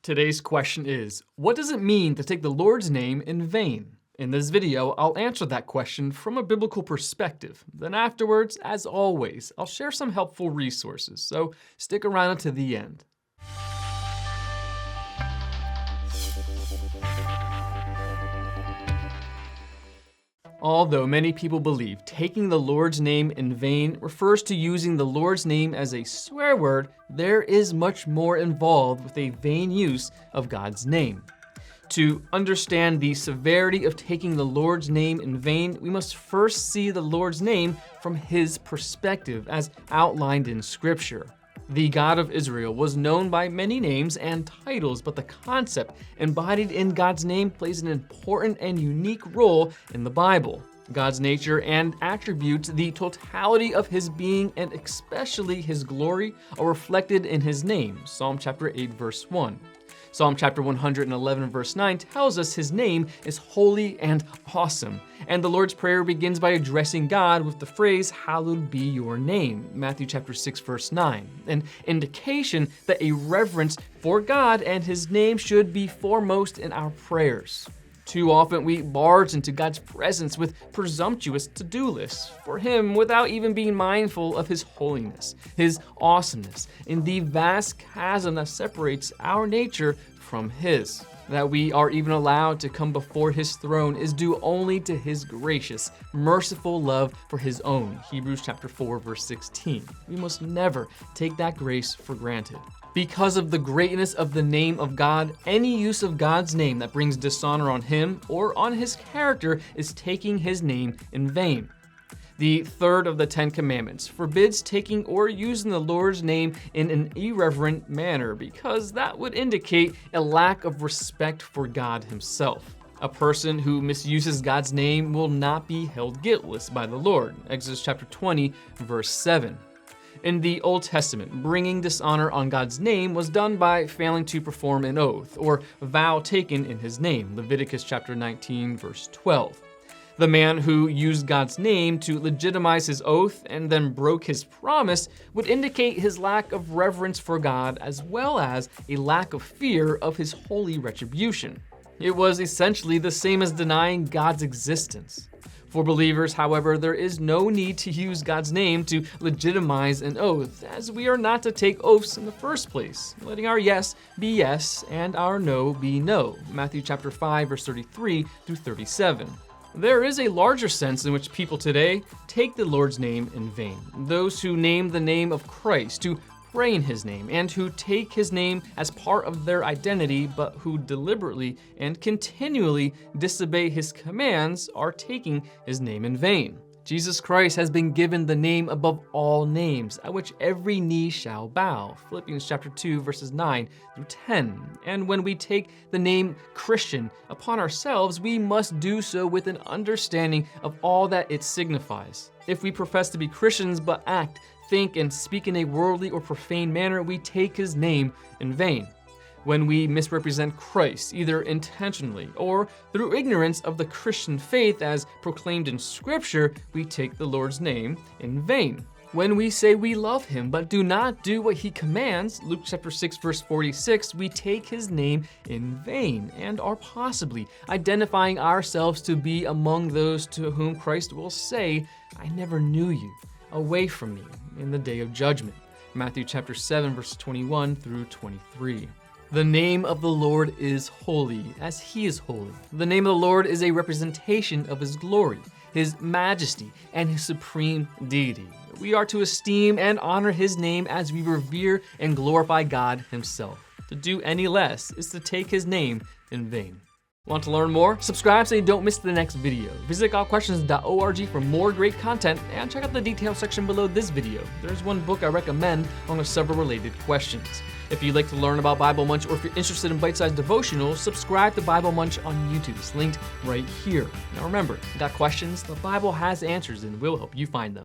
Today's question is, what does it mean to take the Lord's name in vain? In this video, I'll answer that question from a biblical perspective. Then afterwards, as always, I'll share some helpful resources, so stick around until the end. Although many people believe taking the Lord's name in vain refers to using the Lord's name as a swear word, there is much more involved with a vain use of God's name. To understand the severity of taking the Lord's name in vain, we must first see the Lord's name from His perspective as outlined in Scripture. The God of Israel was known by many names and titles, but the concept embodied in God's name plays an important and unique role in the Bible. God's nature and attributes, the totality of His being, and especially His glory, are reflected in His name. Psalm chapter 8, verse 1. Psalm chapter 111, verse 9 tells us His name is holy and awesome. And the Lord's Prayer begins by addressing God with the phrase, "Hallowed be your name," Matthew chapter 6, verse 9, an indication that a reverence for God and His name should be foremost in our prayers. Too often we barge into God's presence with presumptuous to-do lists for Him without even being mindful of His holiness, His awesomeness, and the vast chasm that separates our nature from His. That we are even allowed to come before His throne is due only to His gracious, merciful love for His own, Hebrews chapter 4, verse 16. We must never take that grace for granted. Because of the greatness of the name of God, any use of God's name that brings dishonor on Him or on His character is taking His name in vain. The third of the 10 Commandments forbids taking or using the Lord's name in an irreverent manner because that would indicate a lack of respect for God Himself. A person who misuses God's name will not be held guiltless by the Lord, Exodus chapter 20, verse 7. In the Old Testament, bringing dishonor on God's name was done by failing to perform an oath or vow taken in His name, Leviticus chapter 19, verse 12. The man who used God's name to legitimize his oath and then broke his promise would indicate his lack of reverence for God as well as a lack of fear of His holy retribution. It was essentially the same as denying God's existence. For believers, however, there is no need to use God's name to legitimize an oath, as we are not to take oaths in the first place, letting our yes be yes and our no be no, Matthew chapter 5, verse 33 through 37. There is a larger sense in which people today take the Lord's name in vain. Those who name the name of Christ, who pray in His name, and who take His name as part of their identity, but who deliberately and continually disobey His commands, are taking His name in vain. Jesus Christ has been given the name above all names, at which every knee shall bow, Philippians chapter 2, verses 9 through 10. And when we take the name Christian upon ourselves, we must do so with an understanding of all that it signifies. If we profess to be Christians but act, think, and speak in a worldly or profane manner, we take His name in vain. When we misrepresent Christ, either intentionally or through ignorance of the Christian faith as proclaimed in Scripture, we take the Lord's name in vain. When we say we love Him but do not do what He commands, Luke chapter 6, verse 46, we take His name in vain and are possibly identifying ourselves to be among those to whom Christ will say, "I never knew you. Away from me," in the day of judgment. Matthew chapter 7, verse 21 through 23. The name of the Lord is holy, as He is holy. The name of the Lord is a representation of His glory, His majesty, and His supreme deity. We are to esteem and honor His name as we revere and glorify God Himself. To do any less is to take His name in vain. Want to learn more? Subscribe so you don't miss the next video. Visit godquestions.org for more great content and check out the details section below this video. There's one book I recommend along with several related questions. If you'd like to learn about Bible Munch or if you're interested in bite-sized devotionals, subscribe to Bible Munch on YouTube. It's linked right here. Now remember, got questions? The Bible has answers and will help you find them.